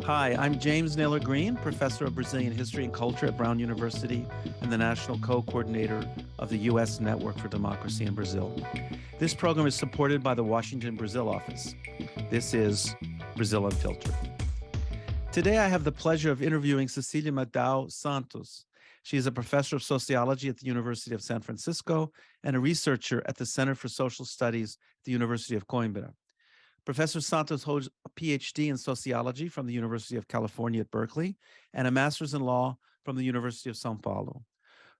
Hi, I'm James Naylor Green, Professor of Brazilian History and Culture at Brown University and the National Co-Coordinator of the U.S. Network for Democracy in Brazil. This program is supported by the Washington Brazil office. This is Brazil Unfiltered. Today, I have the pleasure of interviewing Cecília MacDowell Santos. She is a professor of sociology at the University of San Francisco and a researcher at the Center for Social Studies at the University of Coimbra. Professor Santos holds a Ph.D. in sociology from the University of California at Berkeley and a master's in law from the University of São Paulo.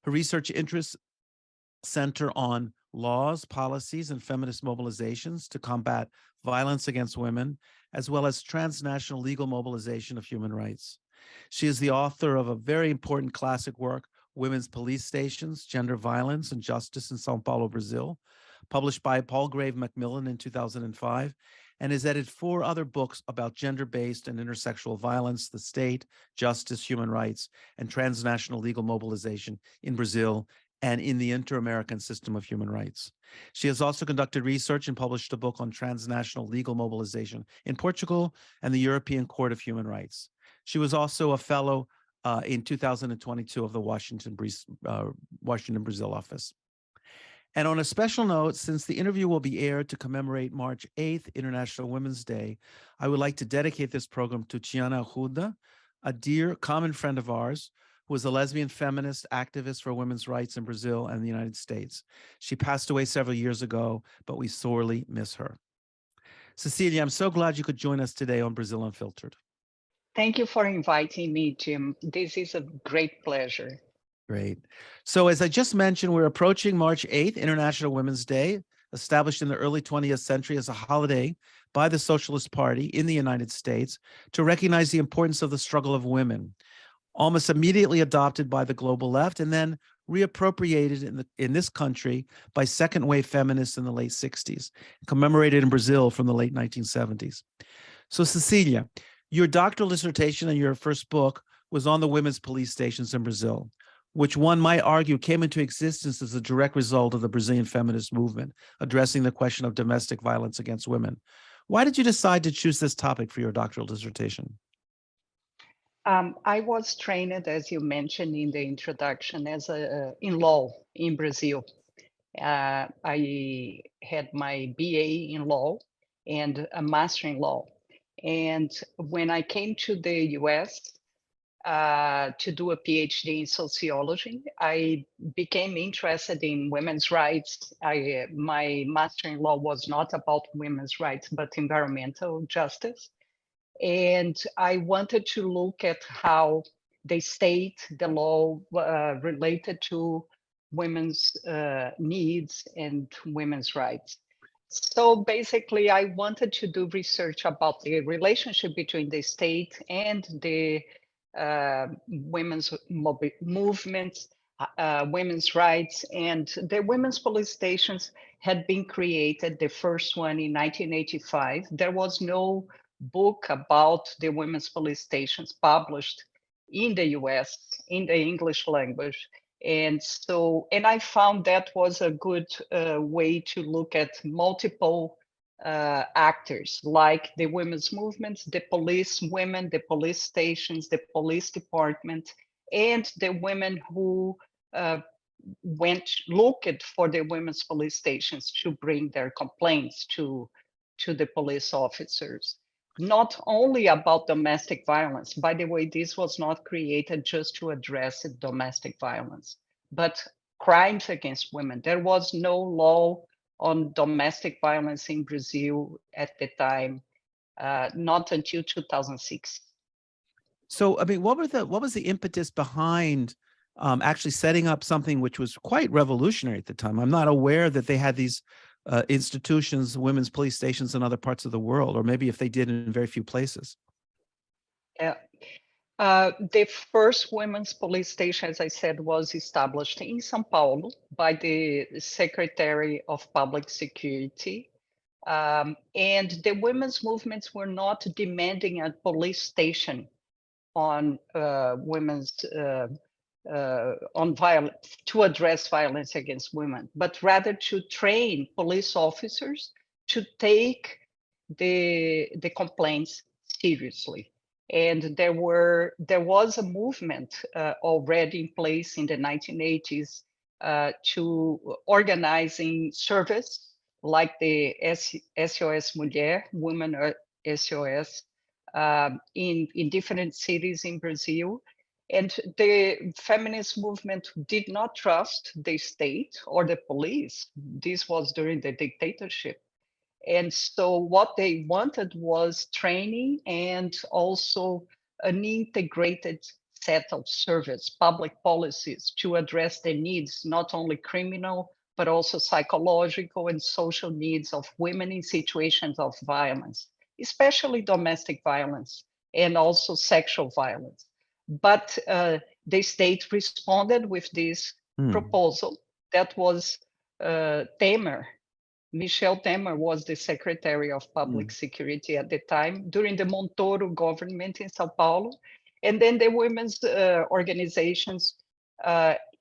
Her research interests center on laws, policies, and feminist mobilizations to combat violence against women, as well as transnational legal mobilization of human rights. She is the author of a very important classic work, Women's Police Stations, Gender Violence and Justice in São Paulo, Brazil, published by Palgrave Macmillan in 2005, and has edited 4 other books about gender-based and intersectional violence, the state, justice, human rights, and transnational legal mobilization in Brazil and in the inter-American system of human rights. She has also conducted research and published a book on transnational legal mobilization in Portugal and the European Court of Human Rights. She was also a fellow in 2022 of the Washington Brazil office. And on a special note, since the interview will be aired to commemorate March 8th, International Women's Day, I would like to dedicate this program to Tiana Arruda, a dear common friend of ours, who is a lesbian feminist activist for women's rights in Brazil and the United States. She passed away several years ago, but we sorely miss her. Cecilia, I'm so glad you could join us today on Brazil Unfiltered. Thank you for inviting me, Jim. This is a great pleasure. Great. So as I just mentioned, we're approaching March 8th, International Women's Day, established in the early 20th century as a holiday by the Socialist Party in the United States to recognize the importance of the struggle of women, almost immediately adopted by the global left and then reappropriated in this country by second-wave feminists in the late 60s, commemorated in Brazil from the late 1970s. So Cecilia, your doctoral dissertation and your first book was on the women's police stations in Brazil, which one might argue came into existence as a direct result of the Brazilian feminist movement, addressing the question of domestic violence against women. Why did you decide to choose this topic for your doctoral dissertation? I was trained, as you mentioned in the introduction, as in law in Brazil. I had my BA in law and a master in law. And when I came to the US, to do a PhD in sociology, I became interested in women's rights. My master in law was not about women's rights, but environmental justice. And I wanted to look at how the state, the law related to women's needs and women's rights. So basically, I wanted to do research about the relationship between the state and the women's movements, women's rights, and the women's police stations had been created, the first one in 1985. There was no book about the women's police stations published in the US in the English language. And I found that was a good way to look at multiple actors like the women's movements, the police women, the police stations, the police department, and the women who went looking for the women's police stations to bring their complaints to the police officers. Not only about domestic violence. By the way, this was not created just to address domestic violence, but crimes against women. There was no law on domestic violence in Brazil at the time, not until 2006. So, I mean, what was the impetus behind actually setting up something which was quite revolutionary at the time? I'm not aware that they had these institutions, women's police stations in other parts of the world, or maybe if they did in very few places. The first women's police station, as I said, was established in São Paulo by the Secretary of Public Security. And the women's movements were not demanding a police station on violence, to address violence against women, but rather to train police officers to take the complaints seriously. And there was a movement already in place in the 1980s to organizing service like the SOS Mulher, Women SOS, in different cities in Brazil. And the feminist movement did not trust the state or the police. This was during the dictatorship. And so what they wanted was training and also an integrated set of service, public policies to address the needs, not only criminal, but also psychological and social needs of women in situations of violence, especially domestic violence and also sexual violence. But the state responded with this proposal that was Temer. Michel Temer was the Secretary of Public Security at the time during the Montoro government in São Paulo. And then the women's organizations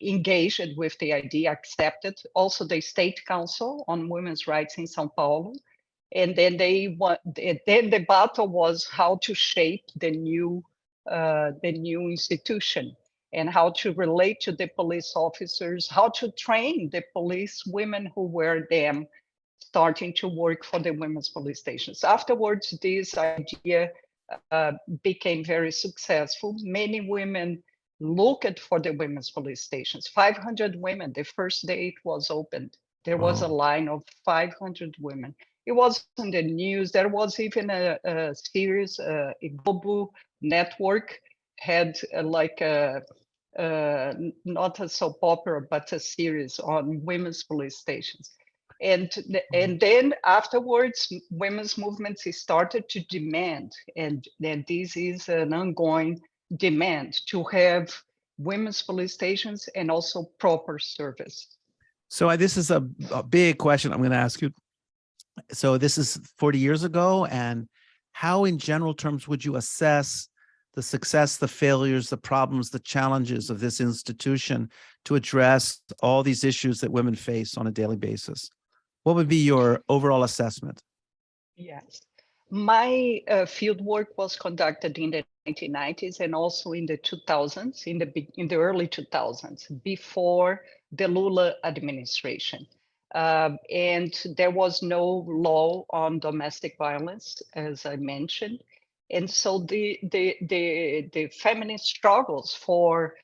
engaged with the idea, accepted. Also the State Council on Women's Rights in São Paulo. And then then the battle was how to shape the new institution and how to relate to the police officers, how to train the police women who were them starting to work for the women's police stations. Afterwards, this idea became very successful. Many women looked for the women's police stations. 500 women, the first day it was opened, there was a line of 500 women. It was in the news. There was even a series, a global network had like not a soap opera, but a series on women's police stations. And then afterwards, women's movements started to demand, and this is an ongoing demand to have women's police stations and also proper service. So this is a big question I'm going to ask you. So this is 40 years ago, and how in general terms would you assess the success, the failures, the problems, the challenges of this institution to address all these issues that women face on a daily basis? What would be your overall assessment? Yes. My field work was conducted in the 1990s and also in the 2000s, in the early 2000s, before the Lula administration. And there was no law on domestic violence, as I mentioned. And so the feminist struggles for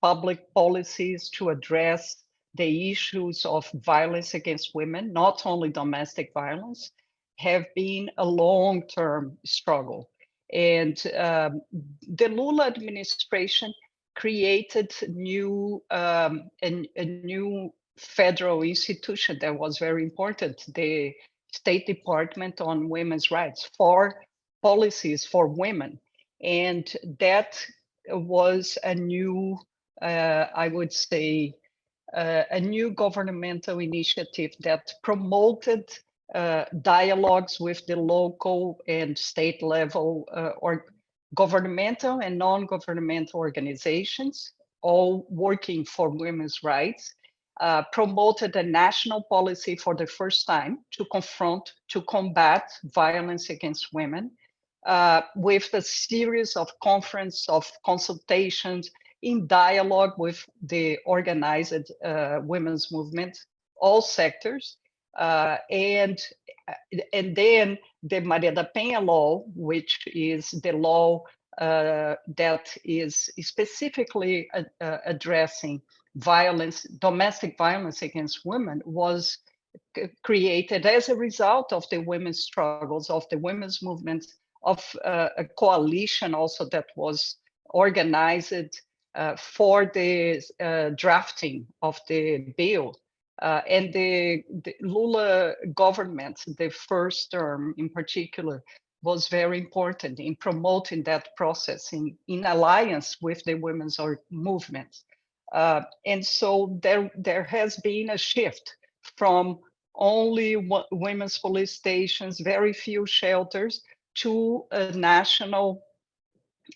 public policies to address the issues of violence against women, not only domestic violence, have been a long-term struggle. And the Lula administration created a new federal institution that was very important, the State Department on Women's Rights, for policies for women. And that was a new, I would say, a new governmental initiative that promoted dialogues with the local and state level or governmental and non-governmental organizations, all working for women's rights, promoted a national policy for the first time to combat violence against women, with a series of conferences, of consultations, in dialogue with the organized women's movement, all sectors, and then the Maria da Penha law, which is the law that is specifically addressing violence, domestic violence against women, was created as a result of the women's struggles, of the women's movement, of a coalition also that was organized for the drafting of the bill. And the Lula government, the first term in particular, was very important in promoting that process in alliance with the women's movement. And so there has been a shift from only women's police stations, very few shelters, to a national,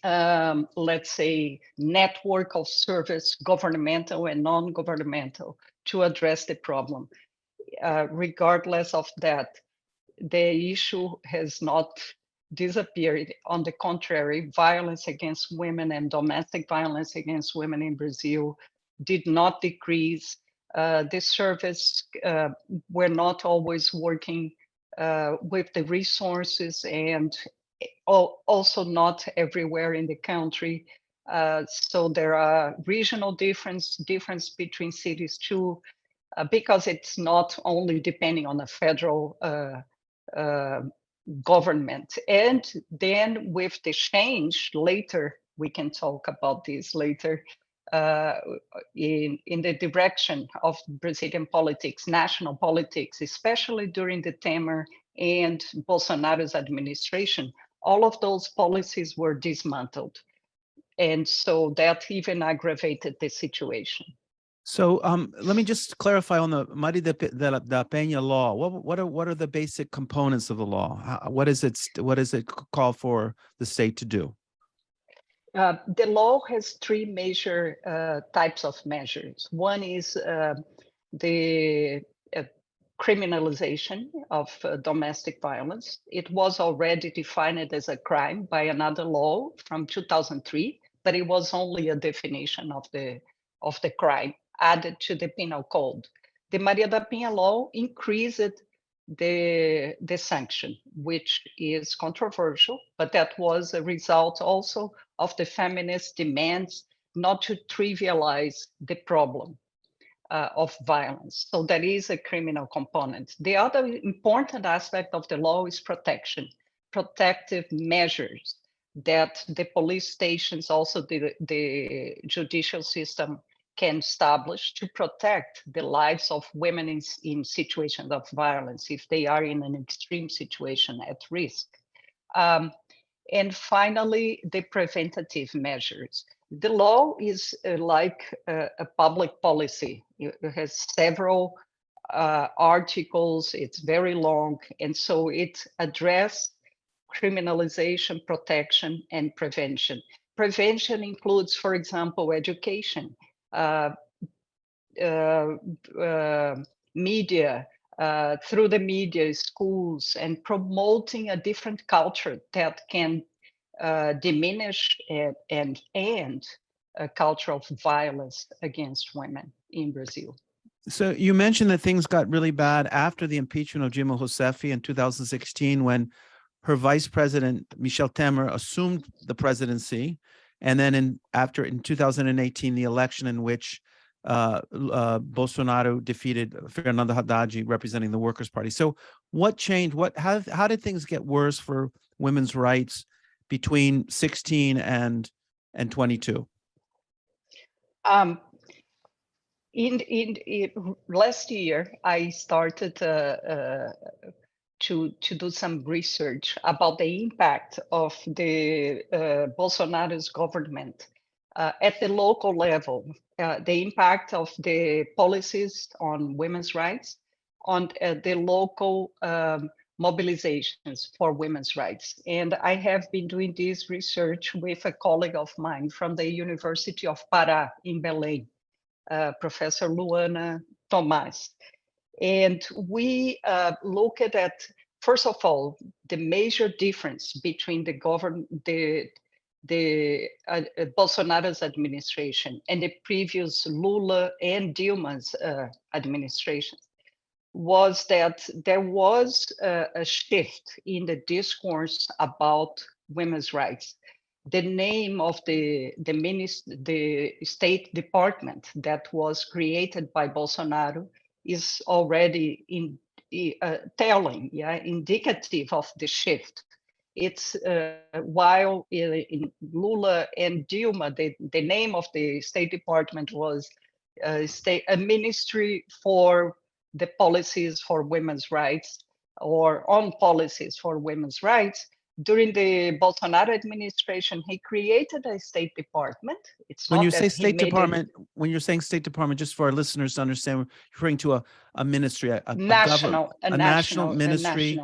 let's say, network of service, governmental and non-governmental, to address the problem. Regardless of that, the issue has not disappeared. On the contrary, violence against women and domestic violence against women in Brazil did not decrease. The service were not always working with the resources, and also not everywhere in the country. So there are regional difference between cities too, because it's not only depending on the federal government. And then with the change later, we can talk about this later, in the direction of Brazilian politics, national politics, especially during the Temer and Bolsonaro's administration, all of those policies were dismantled. And so that even aggravated the situation. So let me just clarify on the Maria da Penha law. What are the basic components of the law? What does it call for the state to do? The law has three major types of measures. One is the criminalization of domestic violence. It was already defined as a crime by another law from 2003, but it was only a definition of the crime added to the penal code. The Maria da Penha law increased the sanction, which is controversial, but that was a result also of the feminist demands not to trivialize the problem of violence. So there is a criminal component. The other important aspect of the law is protection, protective measures that the police stations, also the judicial system can establish to protect the lives of women in situations of violence if they are in an extreme situation at risk. And finally, the preventative measures. The law is like a public policy. It has several articles, it's very long, and so it addresses criminalization, protection, and prevention. Prevention includes, for example, education, media, through the media, schools, and promoting a different culture that can diminish and end a culture of violence against women in Brazil. So you mentioned that things got really bad after the impeachment of Dilma Rousseff in 2016, when her vice president, Michel Temer, assumed the presidency. And then in 2018, the election in which Bolsonaro defeated Fernando Haddad, representing the Workers' Party. So what changed? How did things get worse for women's rights between 16 and 22? In last year, I started to do some research about the impact of the Bolsonaro's government at the local level, the impact of the policies on women's rights, on the local mobilizations for women's rights. And I have been doing this research with a colleague of mine from the University of Pará in Belém, Professor Luana Tomás. And we looked at, first of all, the major difference between the Bolsonaro's administration and the previous Lula and Dilma's administration was that there was a shift in the discourse about women's rights. The name of the State Department that was created by Bolsonaro is already indicative of the shift. It's while in Lula and Dilma, the name of the State Department was a ministry for the policies for women's rights, or on policies for women's rights. During the Bolsonaro administration, he created a State Department. It's when you say State Department, when you're saying State Department, just for our listeners to understand, you're referring to a ministry, a national ministry,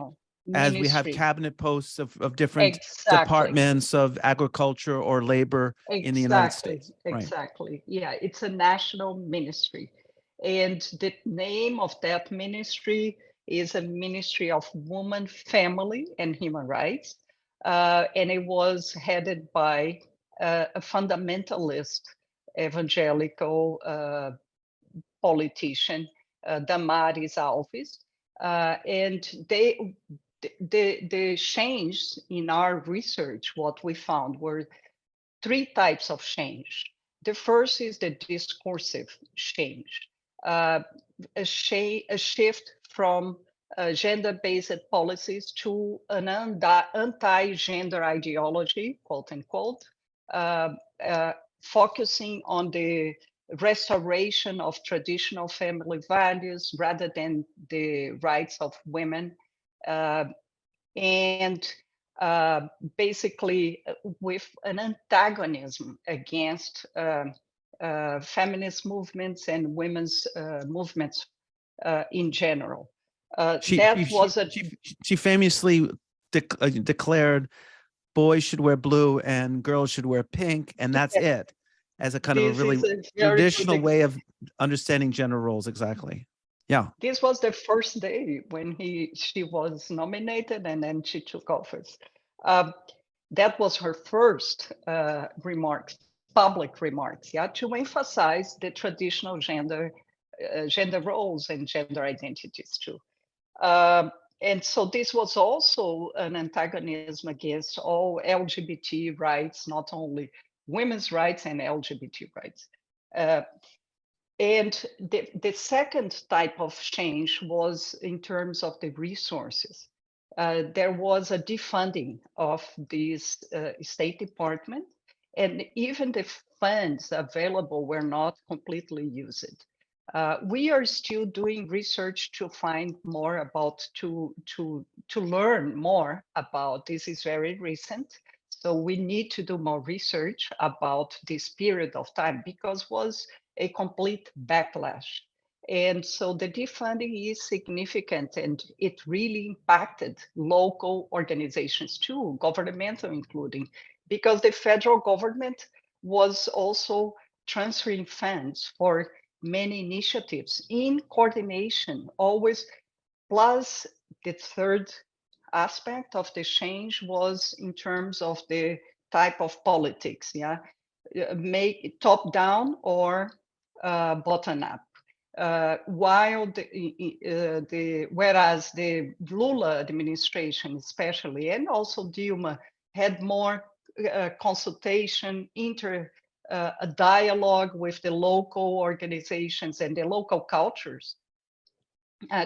as we have cabinet posts of different departments of agriculture or labor in the United States. Exactly. Right. Yeah, it's a national ministry. And the name of that ministry is a Ministry of Women, Family, and Human Rights. and it was headed by a fundamentalist evangelical politician, Damaris Alves, and the change in our research, what we found were three types of change. The first is the discursive change, a shift from gender-based policies to an anti-gender ideology, quote unquote, focusing on the restoration of traditional family values rather than the rights of women, and basically with an antagonism against feminist movements and women's movements in general. She famously declared boys should wear blue and girls should wear pink, and that's it, as a kind of a really traditional way of understanding gender roles. Exactly. Yeah. This was the first day when she was nominated, and then she took office. That was her first remarks, public remarks, yeah, to emphasize the traditional gender roles and gender identities too. And so this was also an antagonism against all LGBT rights, not only women's rights and LGBT rights. And the second type of change was in terms of the resources. There was a defunding of this State Department, and even the funds available were not completely used. We are still doing research to find more about, to learn more about, this is very recent, so we need to do more research about this period of time, because was a complete backlash. And so the defunding is significant, and it really impacted local organizations too, governmental including, because the federal government was also transferring funds for many initiatives in coordination, always. Plus, the third aspect of the change was in terms of the type of politics, yeah, make it top down or bottom up. While whereas the Lula administration, especially, and also Dilma, had more consultation, a dialogue with the local organizations and the local cultures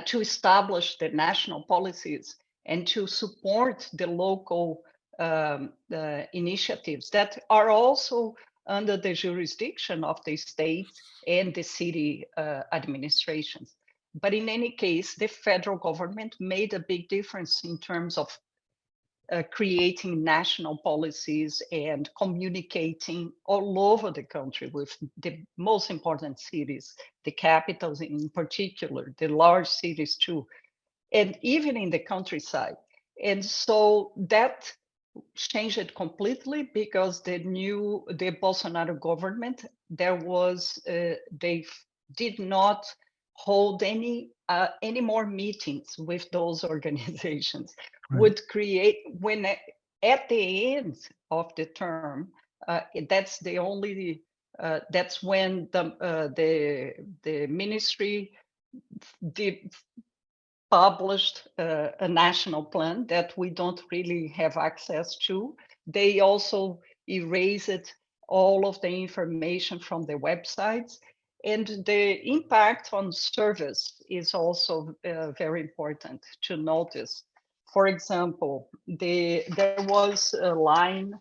to establish the national policies and to support the local initiatives that are also under the jurisdiction of the state and the city administrations. But in any case, the federal government made a big difference in terms of creating national policies and communicating all over the country with the most important cities, the capitals in particular, the large cities too, and even in the countryside. And so that changed it completely, because the Bolsonaro government, they did not hold any more meetings with those organizations. Right. Would create, when at the end of the term, that's the only that's when the ministry published a national plan that we don't really have access to. They also erased all of the information from the websites. And the impact on service is also very important to notice. For example, there was a line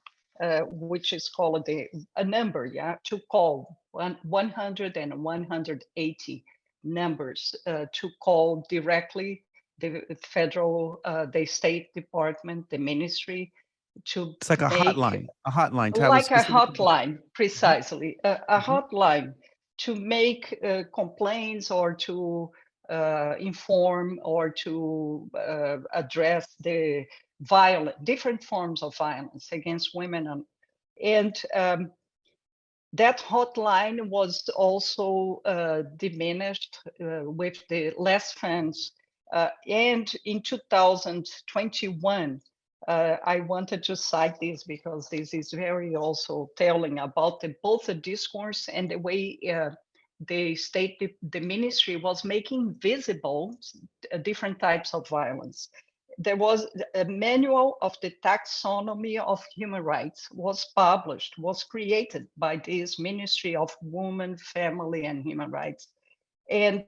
which is called a number, yeah, to call 100 and 180 numbers to call directly the federal, the State Department, the ministry, to it's like a hotline, like a hotline, precisely, a hotline to make complaints or to inform or to address the different forms of violence against women. And that hotline was also diminished with the less funds. And in 2021, I wanted to cite this because this is very also telling about both the discourse and the way the state, the ministry was making visible different types of violence. There was a manual of the taxonomy of human rights was published, was created by this Ministry of Women, Family and Human Rights. And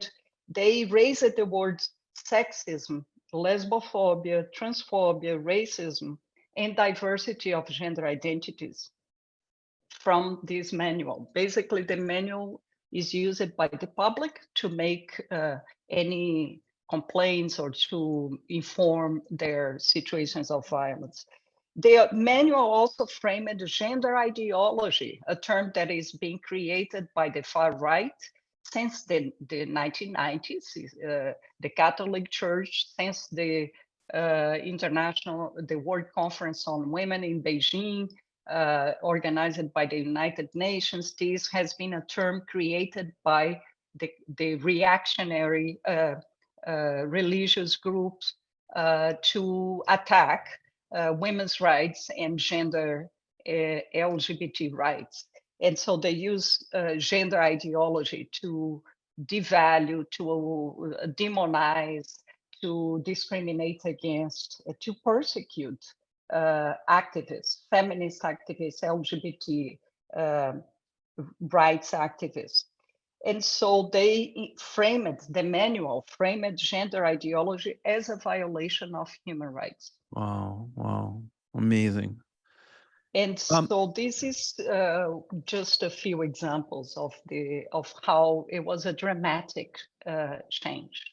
they raised the words sexism, lesbophobia, transphobia, racism, and diversity of gender identities from this manual. Basically, the manual is used by the public to make any complaints or to inform their situations of violence. The manual also framed gender ideology, a term that is being created by the far right since the 1990s, the Catholic Church, since the the World Conference on Women in Beijing, organized by the United Nations. This has been a term created by the reactionary religious groups to attack women's rights and gender LGBT rights. And so they use gender ideology to devalue, to demonize, to discriminate against, to persecute activists, feminist activists, LGBT rights activists. And so they framed the manual, framed gender ideology as a violation of human rights. Wow, wow, amazing. And so this is just a few examples of how it was a dramatic change.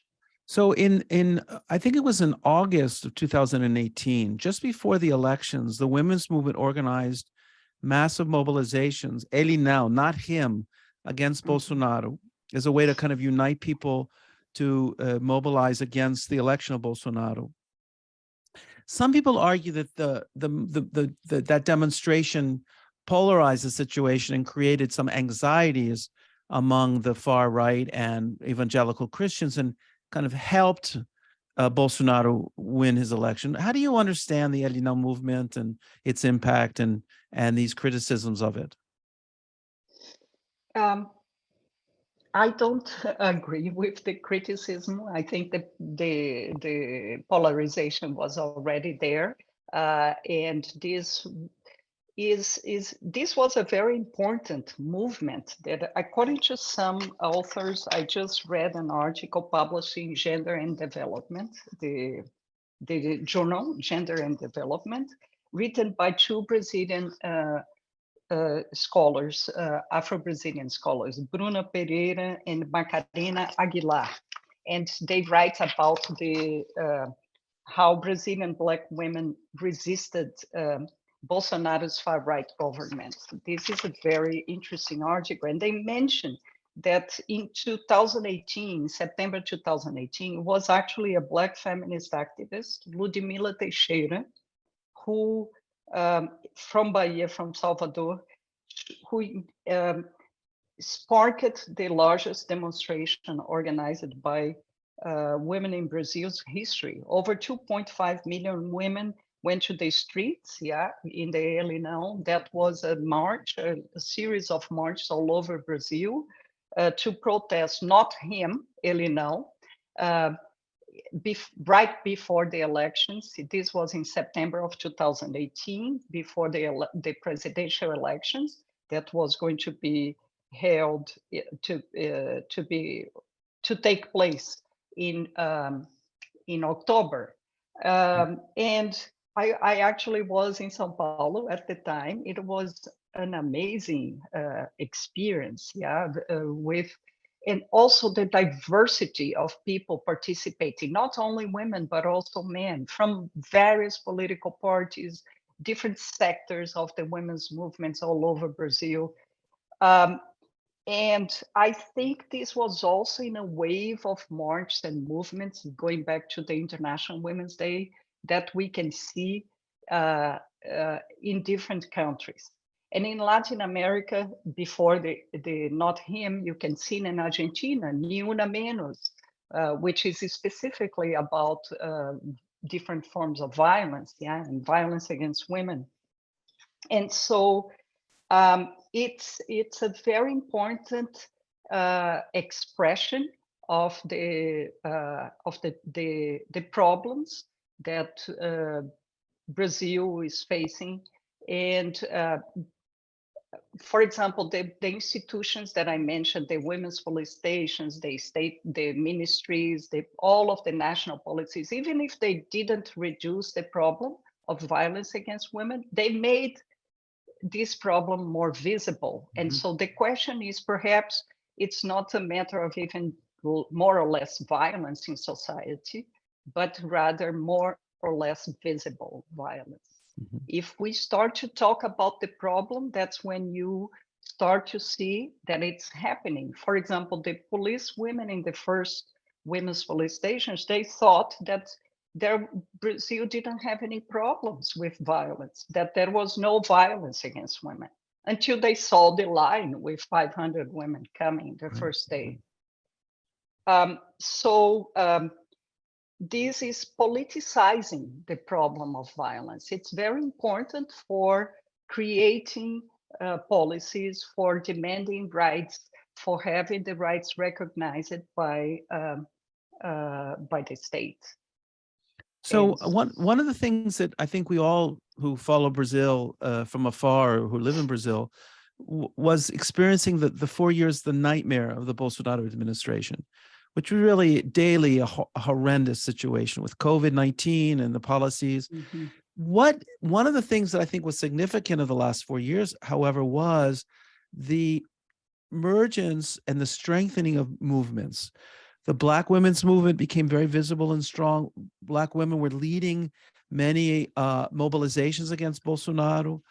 So in I think it was in August of 2018, just before the elections, the women's movement organized massive mobilizations, ele não, not him, against Bolsonaro, as a way to kind of unite people to mobilize against the election of Bolsonaro. Some people argue that that demonstration polarized the situation and created some anxieties among the far right and evangelical Christians and kind of helped Bolsonaro win his election. How do you understand the Ele Não movement and its impact and these criticisms of it? I don't agree with the criticism. I think that the polarization was already there, and this was a very important movement that, according to some authors, I just read an article published in Gender and Development, the journal Gender and Development, written by two Brazilian scholars, Afro-Brazilian scholars, Bruna Pereira and Macarena Aguilar. And they write about how Brazilian Black women resisted Bolsonaro's far-right government. This is a very interesting article. And they mention that in 2018, September 2018, was actually a Black feminist activist, Ludmila Teixeira, who from Bahia, from Salvador, who sparked the largest demonstration organized by women in Brazil's history. Over 2.5 million women went to the streets, in the Ele Não. That was a march, a series of marches all over Brazil to protest not him, Ele Não, right before the elections. This was in September of 2018, before the presidential elections that was going to be held to take place in October. And I actually was in São Paulo at the time. It was an amazing experience, with and also the diversity of people participating, not only women, but also men from various political parties, different sectors of the women's movements all over Brazil. And I think this was also in a wave of marches and movements, going back to the International Women's Day, that we can see in different countries. And in Latin America, before the not him, you can see in Argentina, Ni Una Menos, which is specifically about different forms of violence, yeah, and violence against women. And so it's a very important expression of the problems that Brazil is facing. And for example, the institutions that I mentioned, the women's police stations, the ministries, all of the national policies, even if they didn't reduce the problem of violence against women, they made this problem more visible. And so the question is, perhaps it's not a matter of even more or less violence in society, but rather more or less visible violence. If we start to talk about the problem, that's when you start to see that it's happening. For example, the police women in the first women's police stations, they thought that Brazil didn't have any problems with violence, that there was no violence against women, until they saw the line with 500 women coming the first day. This is politicizing the problem of violence. It's very important for creating policies, for demanding rights, for having the rights recognized by the state. So one of the things that I think we all who follow Brazil from afar, or who live in Brazil, was experiencing the 4 years, the nightmare of the Bolsonaro administration, which was really daily a horrendous situation with COVID-19 and the policies. One of the things that I think was significant of the last 4 years, however, was the emergence and the strengthening of movements. The Black women's movement became very visible and strong. Black women were leading many mobilizations against Bolsonaro.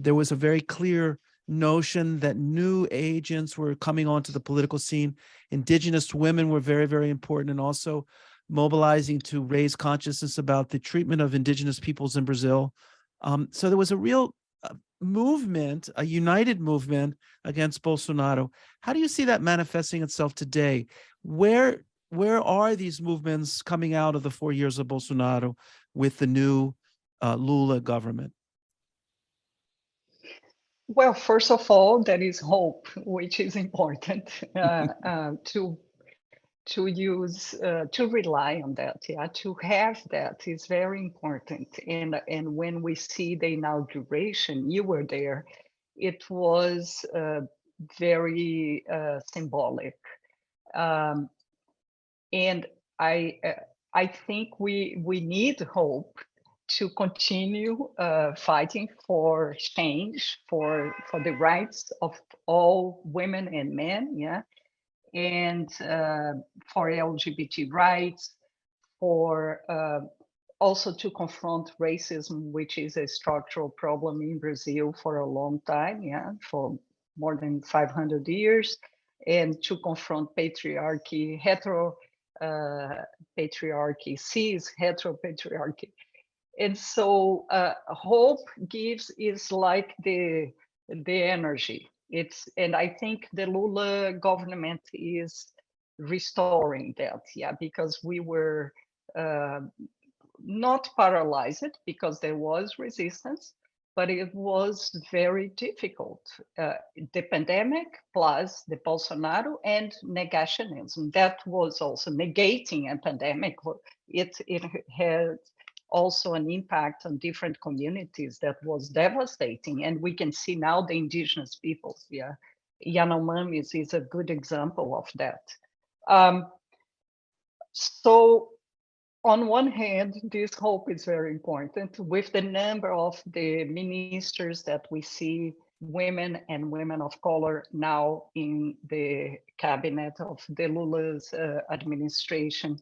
There was a very clear notion that new agents were coming onto the political scene. Indigenous women were very, very important, and also mobilizing to raise consciousness about the treatment of indigenous peoples in Brazil. So there was a real movement, a united movement against Bolsonaro. How do you see that manifesting itself today? Where are these movements coming out of the 4 years of Bolsonaro with the new Lula government? Well, first of all, there is hope, which is important to use, to rely on that. Yeah, to have that is very important. And when we see the inauguration, you were there. It was very symbolic, and I think we need hope to continue fighting for change, for the rights of all women and men, yeah, and for LGBT rights, for also to confront racism, which is a structural problem in Brazil for a long time, yeah, for more than 500 years, and to confront patriarchy, patriarchy, cis heteropatriarchy. And so hope is like the energy. And I think the Lula government is restoring that, yeah, because we were not paralyzed because there was resistance, but it was very difficult. The pandemic plus the Bolsonaro and negationism, that was also negating a pandemic. It had also an impact on different communities that was devastating. And we can see now the indigenous peoples, yeah. Yanomami is a good example of that. So on one hand, this hope is very important. With the number of the ministers that we see, women and women of color now in the cabinet of the Lula's administration,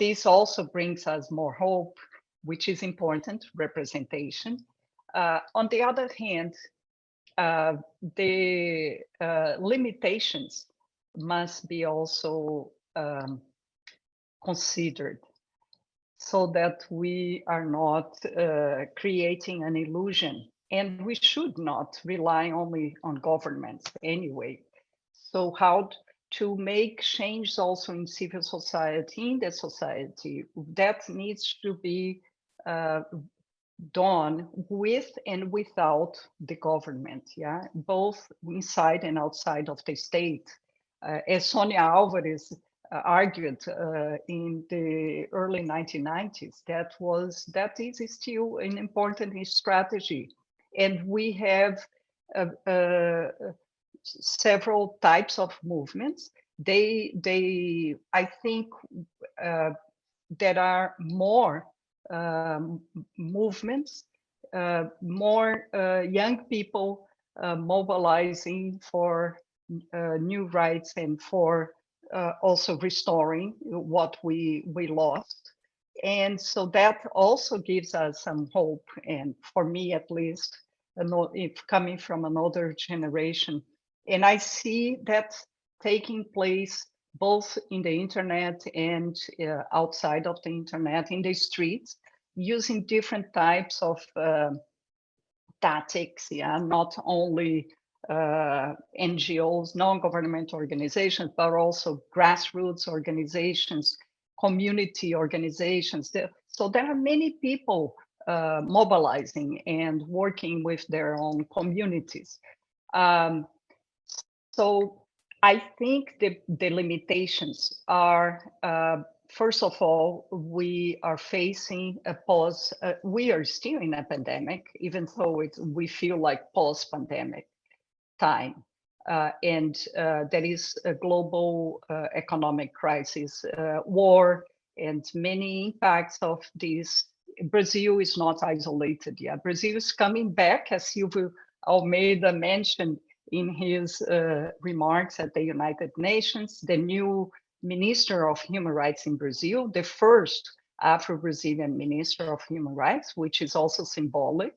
this also brings us more hope, which is important, representation. On the other hand, the limitations must be also considered, so that we are not creating an illusion. And we should not rely only on governments anyway. So how to make change also in civil society, in the society, that needs to be done with and without the government, yeah, both inside and outside of the state. As Sonia Alvarez argued in the early 1990s, that is still an important strategy. And we have several types of movements. I think there are more movements, more young people mobilizing for new rights and for also restoring what we lost. And so that also gives us some hope. And for me, at least, if coming from another generation, and I see that taking place both in the internet and outside of the internet, in the streets, using different types of tactics, yeah, not only NGOs, non-governmental organizations, but also grassroots organizations, community organizations. So there are many people mobilizing and working with their own communities. So I think the limitations are, first of all, we are facing a pause. We are still in a pandemic, even though we feel like post-pandemic time. And there is a global economic crisis, war, and many impacts of this. Brazil is not isolated yet. Brazil is coming back, as Silvio Almeida mentioned in his remarks at the United Nations, the new Minister of Human Rights in Brazil, the first Afro-Brazilian Minister of Human Rights, which is also symbolic.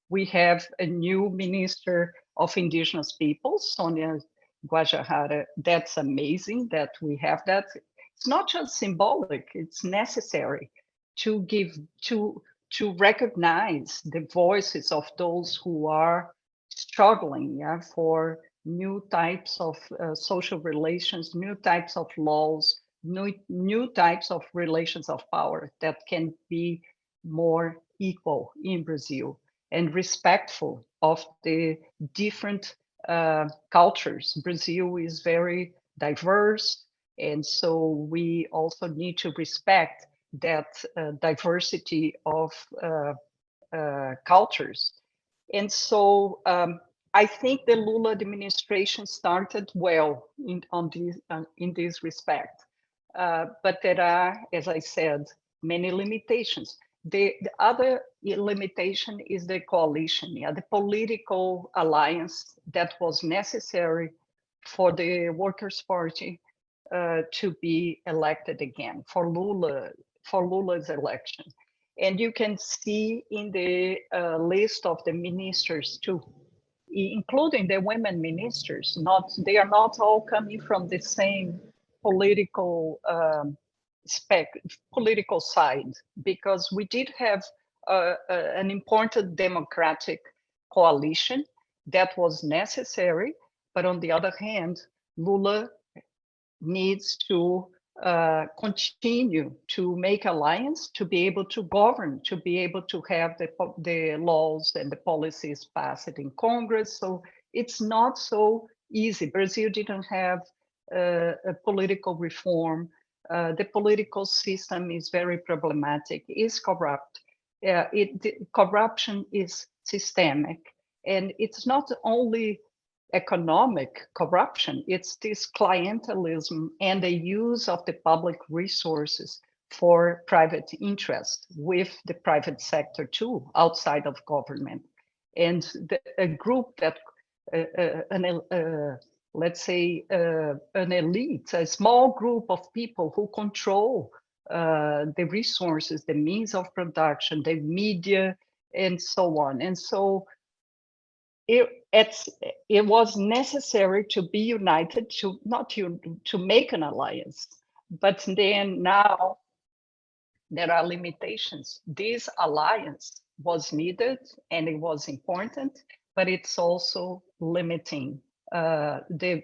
We have a new Minister of Indigenous Peoples, Sonia Guajajara. That's amazing that we have that. It's not just symbolic, it's necessary to give, to recognize the voices of those who are struggling, yeah, for new types of social relations, new types of laws, new types of relations of power that can be more equal in Brazil and respectful of the different cultures. Brazil is very diverse, and so we also need to respect that diversity of cultures. And so I think the Lula administration started well in this respect. But there are, as I said, many limitations. The other limitation is the coalition, yeah, the political alliance that was necessary for the Workers' Party to be elected again, for Lula's election. And you can see in the list of the ministers too, including the women ministers, they are not all coming from the same political political side, because we did have an important democratic coalition that was necessary, but on the other hand, Lula needs to continue to make alliance, to be able to govern, to be able to have the laws and the policies passed in Congress. So it's not so easy. Brazil didn't have a political reform. The political system is very problematic, is corrupt. Corruption is systemic. And it's not only economic corruption, it's this clientelism and the use of the public resources for private interest with the private sector too, outside of government. And a group that, let's say, an elite, a small group of people who control the resources, the means of production, the media, and so on. And so it was necessary to be united, to make an alliance. But then now there are limitations. This alliance was needed and it was important, but it's also limiting the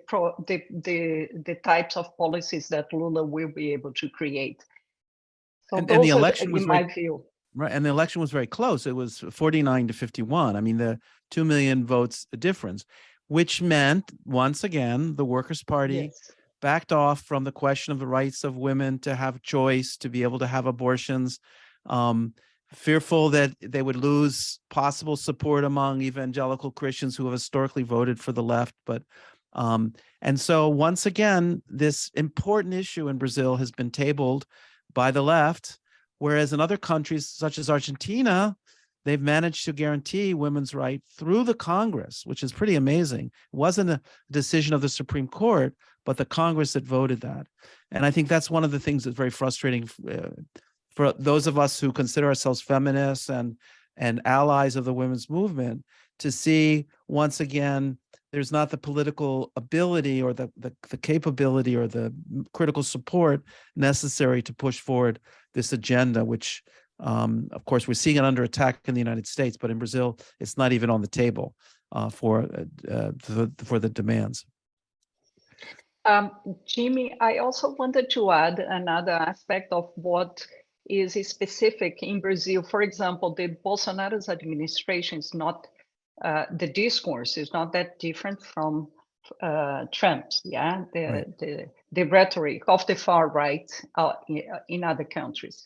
types of policies that Lula will be able to create. So and those the are, election was in my view. Right, and the election was very close. It was 49 to 51. I mean, the 2 million votes difference, which meant, once again, the Workers' Party Yes. backed off from the question of the rights of women to have choice, to be able to have abortions, fearful that they would lose possible support among evangelical Christians who have historically voted for the left. And so once again, this important issue in Brazil has been tabled by the left, whereas in other countries, such as Argentina, they've managed to guarantee women's right through the Congress, which is pretty amazing. It wasn't a decision of the Supreme Court, but the Congress that voted that. And I think that's one of the things that's very frustrating for those of us who consider ourselves feminists and allies of the women's movement, to see once again, there's not the political ability or the capability or the critical support necessary to push forward this agenda, which of course we're seeing it under attack in the United States, but in Brazil, it's not even on the table for the demands. Jimmy, I also wanted to add another aspect of what is specific in Brazil. For example, the Bolsonaro's administration is not, the discourse is not that different from Trump's, yeah, the rhetoric of the far right in other countries.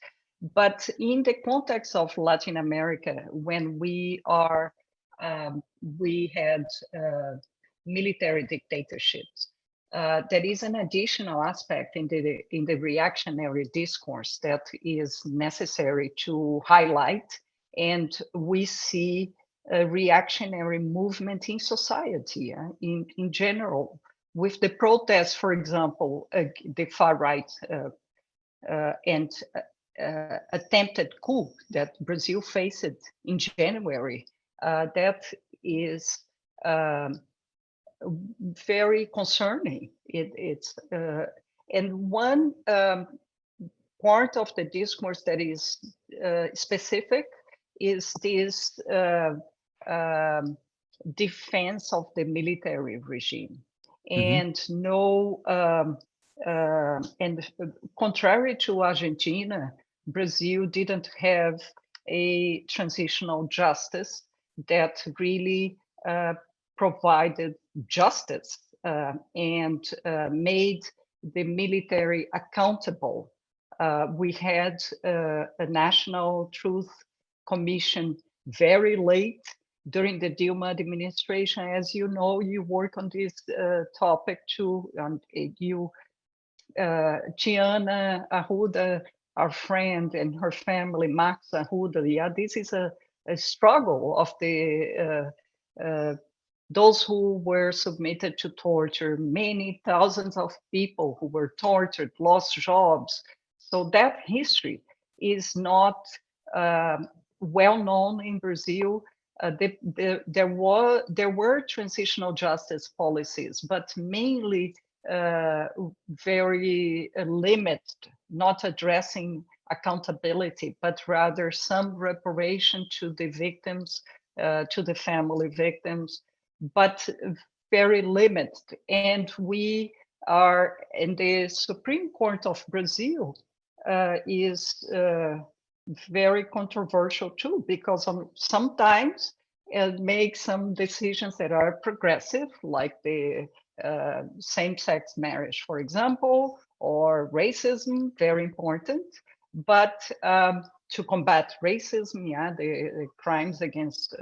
But in the context of Latin America, when we had military dictatorships, there is an additional aspect in the reactionary discourse that is necessary to highlight, and we see a reactionary movement in society, in general, with the protests, for example, the far right and attempted coup that Brazil faced in January. That is very concerning. And one part of the discourse that is specific is this defense of the military regime. And and contrary to Argentina, Brazil didn't have a transitional justice that really provided justice and made the military accountable. We had a National Truth Commission very late during the Dilma administration. As you know, you work on this topic too, and Tiana Arruda, our friend, and her family, Max Arruda, yeah, this is a struggle of the those who were submitted to torture, many thousands of people who were tortured, lost jobs. So that history is not well known in Brazil. There were transitional justice policies, but mainly very limited, not addressing accountability, but rather some reparation to the victims, to the family victims, but very limited. And we are, in the Supreme Court of Brazil is very controversial too, because sometimes it makes some decisions that are progressive, like the same-sex marriage, for example, or racism, very important. But to combat racism, yeah, the crimes against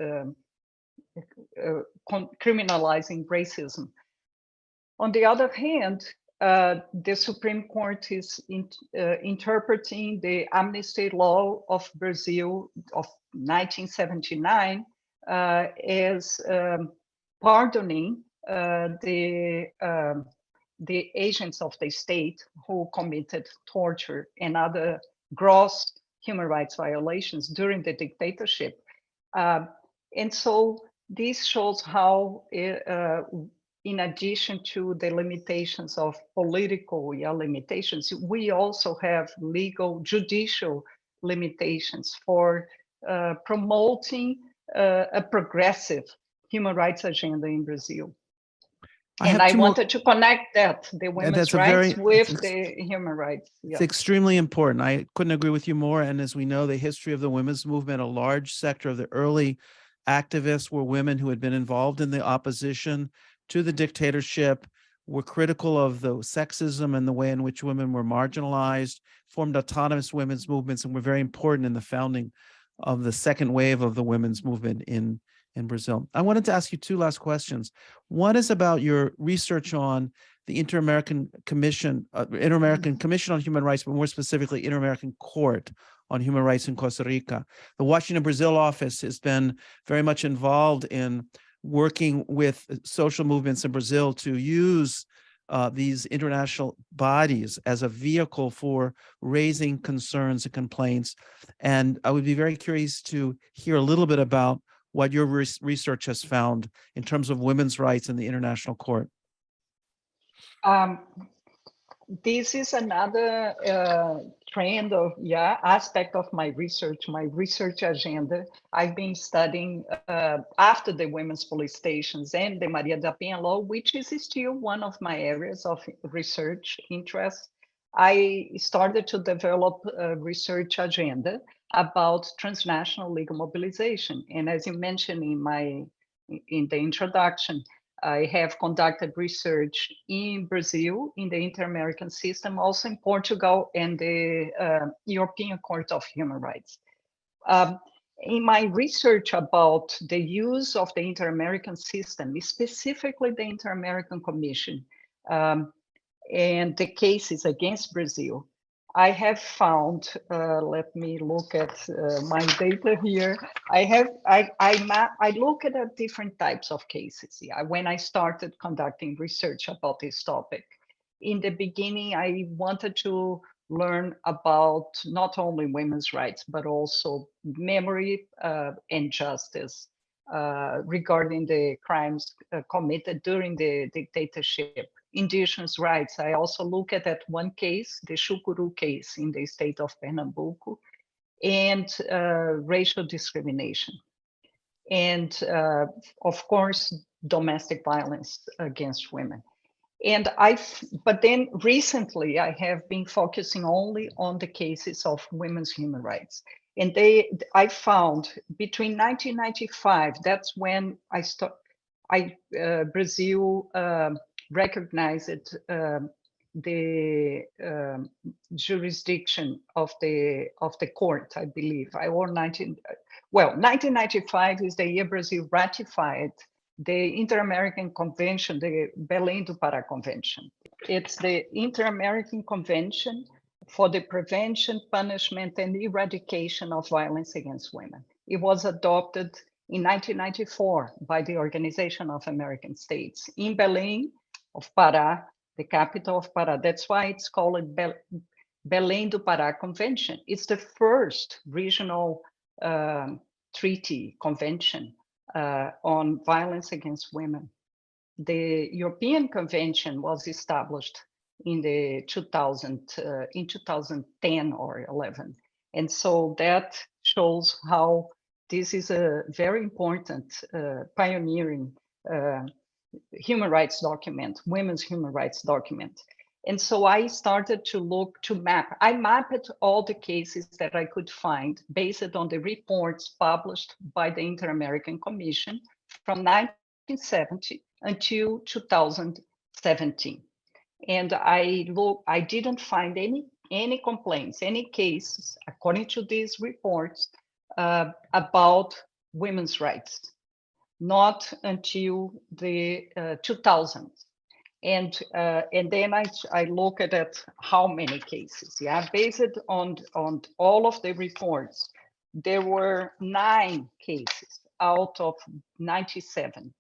criminalizing racism. On the other hand, the Supreme Court is interpreting the amnesty law of Brazil of 1979 as pardoning the agents of the state who committed torture and other gross human rights violations during the dictatorship. And so this shows how, in addition to the limitations of political limitations, we also have legal, judicial limitations for promoting a progressive human rights agenda in Brazil. I And have I two more. wanted to connect that, the women's That's a rights very, with the human rights. it's Yeah. extremely important. I couldn't agree with you more. And as we know, the history of the women's movement, a large sector of the early activists were women who had been involved in the opposition to the dictatorship, were critical of the sexism and the way in which women were marginalized, formed autonomous women's movements, and were very important in the founding of the second wave of the women's movement in Brazil. I wanted to ask you two last questions. One is about your research on the Inter-American Commission on Human Rights, but more specifically, Inter-American Court on Human Rights in Costa Rica. The Washington, Brazil office has been very much involved in working with social movements in Brazil to use these international bodies as a vehicle for raising concerns and complaints. And I would be very curious to hear a little bit about what your research has found in terms of women's rights in the International Court. This is another trend of, aspect of my research agenda. I've been studying after the women's police stations and the Maria da Penha law, which is still one of my areas of research interest. I started to develop a research agenda about transnational legal mobilization. And as you mentioned in the introduction, I have conducted research in Brazil, in the Inter-American system, also in Portugal and the European Court of Human Rights. In my research about the use of the Inter-American system, specifically the Inter-American Commission, and the cases against Brazil, I have found, let me look at my data here. I look at different types of cases. Yeah, when I started conducting research about this topic, in the beginning, I wanted to learn about not only women's rights, but also memory and justice regarding the crimes committed during the dictatorship. Indigenous rights. I also look at that one case, the Chucuru case in the state of Pernambuco, and racial discrimination. And of course, domestic violence against women. But then recently I have been focusing only on the cases of women's human rights. And I found between 1995, that's when Brazil recognized the jurisdiction of the court, I believe. 1995 is the year Brazil ratified the Inter-American Convention, the Belém do Pará Convention. It's the Inter-American Convention for the prevention, punishment, and eradication of violence against women. It was adopted in 1994 by the Organization of American States in Belém of Pará, the capital of Pará. That's why it's called Belém do Pará Convention. It's the first regional treaty convention on violence against women. The European Convention was established in 2010 or 11. And so that shows how this is a very important pioneering human rights document, women's human rights document. And so I started to I mapped all the cases that I could find based on the reports published by the Inter-American Commission from 1970 until 2017. And I didn't find any complaints, any cases, according to these reports, about women's rights, not until the 2000s. And then I look at how many cases. Yeah, based on all of the reports, there were 9 cases out of 97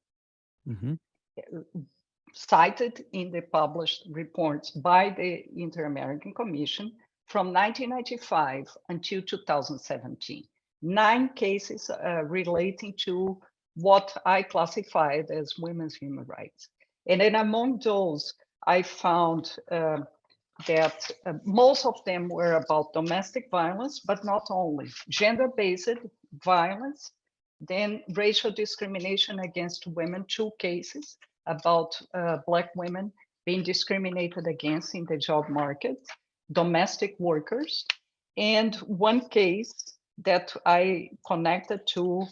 cited in the published reports by the Inter-American Commission from 1995 until 2017. 9 cases relating to what I classified as women's human rights. And then among those, I found that most of them were about domestic violence, but not only. Gender-based violence, then racial discrimination against women, 2 cases, about Black women being discriminated against in the job market, domestic workers, and one case that I connected to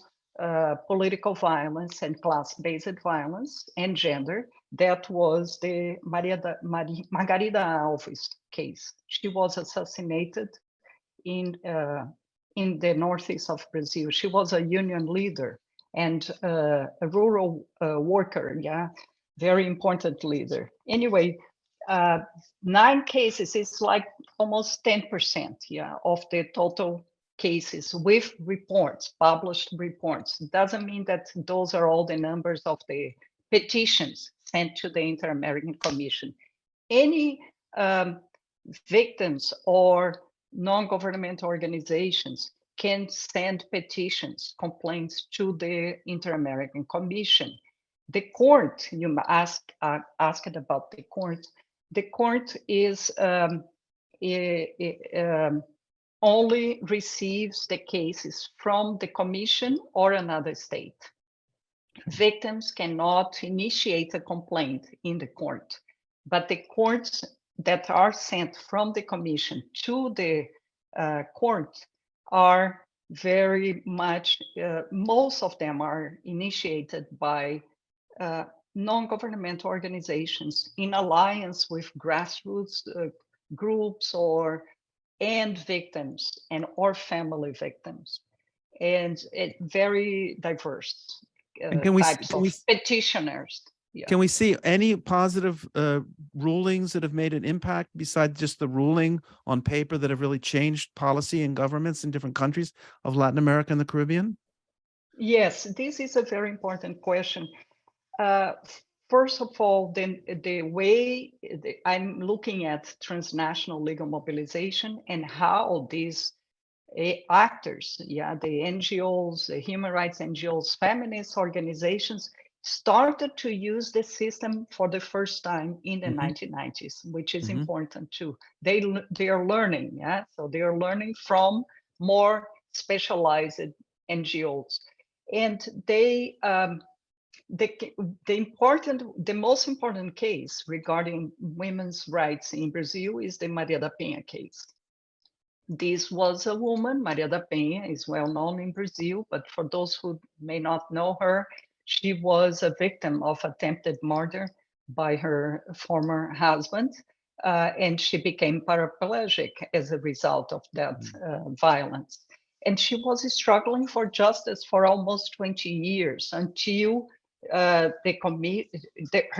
political violence and class-based violence and gender. That was the Margarida Alves case. She was assassinated in the northeast of Brazil. She was a union leader and a rural worker, yeah, very important leader. Anyway, 9 cases is like almost 10%, yeah, of the total cases with reports, published reports. It doesn't mean that those are all the numbers of the petitions sent to the Inter-American Commission. Any victims or non-governmental organizations can send petitions, complaints to the Inter-American Commission. The court, you asked about the court. The court is only receives the cases from the commission or another state. Victims cannot initiate a complaint in the court, but the courts that are sent from the commission to the court are very much, most of them are initiated by non-governmental organizations in alliance with grassroots groups and victims or family victims, and very diverse And types of petitioners. Yeah. Can we see any positive rulings that have made an impact besides just the ruling on paper that have really changed policy and governments in different countries of Latin America and the Caribbean? Yes, this is a very important question. First of all, the way I'm looking at transnational legal mobilization and how these actors, yeah, the NGOs, the human rights NGOs, feminist organizations started to use the system for the first time in the 1990s, which is important too. They are learning, yeah, so they are learning from more specialized NGOs, and they the most important case regarding women's rights in Brazil is the Maria da Penha case. This was a woman, Maria da Penha is well known in Brazil, but for those who may not know her, she was a victim of attempted murder by her former husband, and she became paraplegic as a result of that violence. And she was struggling for justice for almost 20 years until her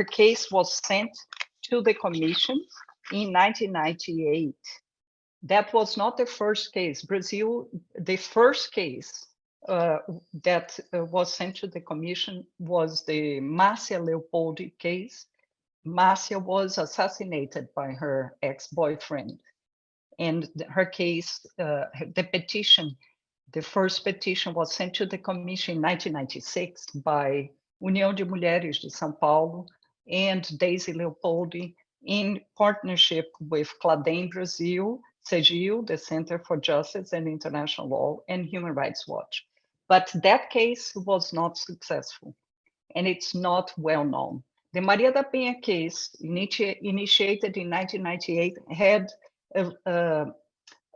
case was sent to the commission in 1998. That was not the first case. Brazil, the first case that was sent to the commission was the Márcia Leopoldi case. Márcia was assassinated by her ex-boyfriend. And her case, the petition, the first petition was sent to the commission in 1996 by União de Mulheres de São Paulo and Daisy Leopoldi in partnership with Cladem Brazil, CEGIL, the Center for Justice and International Law, and Human Rights Watch. But that case was not successful, and it's not well known. The Maria da Penha case, initiated in 1998,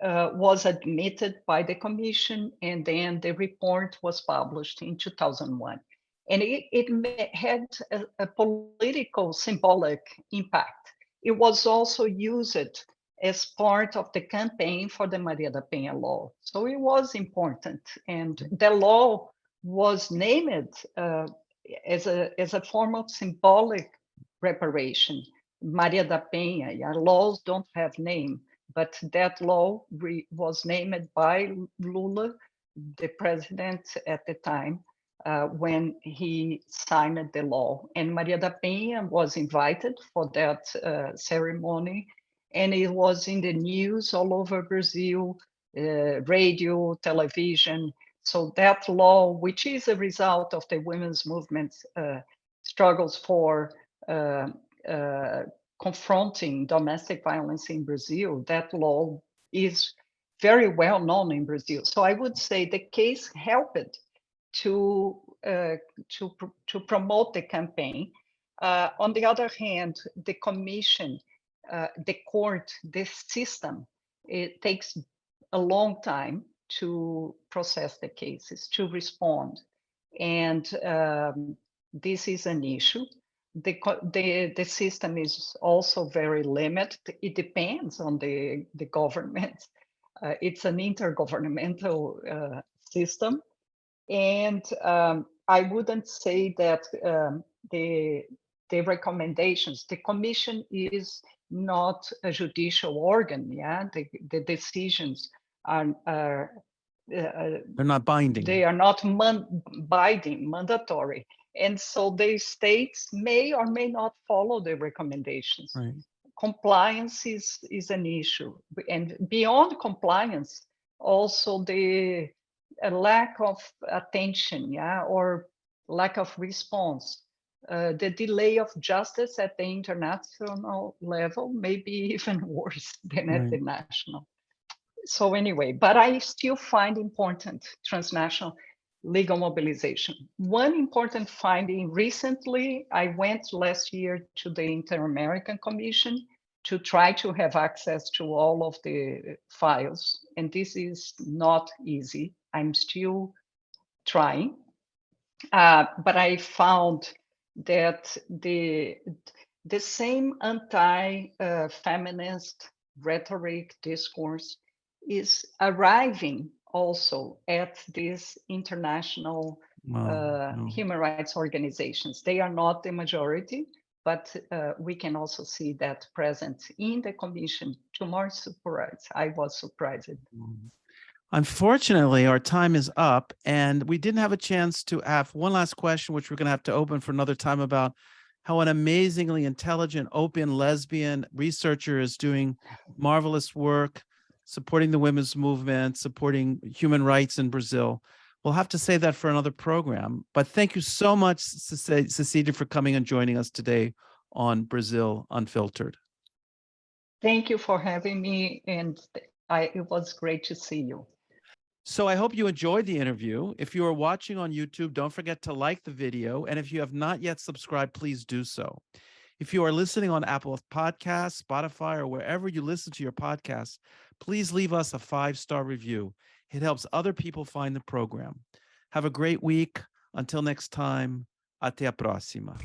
was admitted by the commission, and then the report was published in 2001. And it had a political symbolic impact. It was also used as part of the campaign for the Maria da Penha law. So it was important. And the law was named as a form of symbolic reparation. Maria da Penha, yeah, laws don't have name, but that law was named by Lula, the president at the time, when he signed the law. And Maria da Penha was invited for that ceremony, and it was in the news all over Brazil, radio, television. So that law, which is a result of the women's movement struggles for confronting domestic violence in Brazil, that law is very well known in Brazil. So I would say the case helped to promote the campaign. On the other hand, the commission, the court, the system, it takes a long time to process the cases, to respond. And this is an issue. The system is also very limited. It depends on the government. It's an intergovernmental system. And I wouldn't say that the recommendations, the commission is not a judicial organ. Yeah, the decisions are They're not binding. They are not binding, mandatory. And so the states may or may not follow the recommendations. Right. Compliance is an issue. And beyond compliance, also the lack of attention, yeah, or lack of response. The delay of justice at the international level may be even worse than at the national. So anyway, but I still find important transnational legal mobilization. One important finding recently, I went last year to the Inter-American Commission to try to have access to all of the files. And this is not easy. I'm still trying. But I found that the same anti-feminist rhetoric discourse is arriving also at these international human rights organizations. They are not the majority, but we can also see that present in the commission. To my surprise, I was surprised. Unfortunately, our time is up, and we didn't have a chance to have one last question, which we're going to have to open for another time, about how an amazingly intelligent, open, lesbian researcher is doing marvelous work, supporting the women's movement, supporting human rights in Brazil. We'll have to say that for another program. But thank you so much, Cecilia, for coming and joining us today on Brazil Unfiltered. Thank you for having me, and it was great to see you. So I hope you enjoyed the interview. If you are watching on YouTube, don't forget to like the video. And if you have not yet subscribed, please do so. If you are listening on Apple Podcasts, Spotify, or wherever you listen to your podcasts, please leave us a 5-star review. It helps other people find the program. Have a great week. Until next time, até a próxima.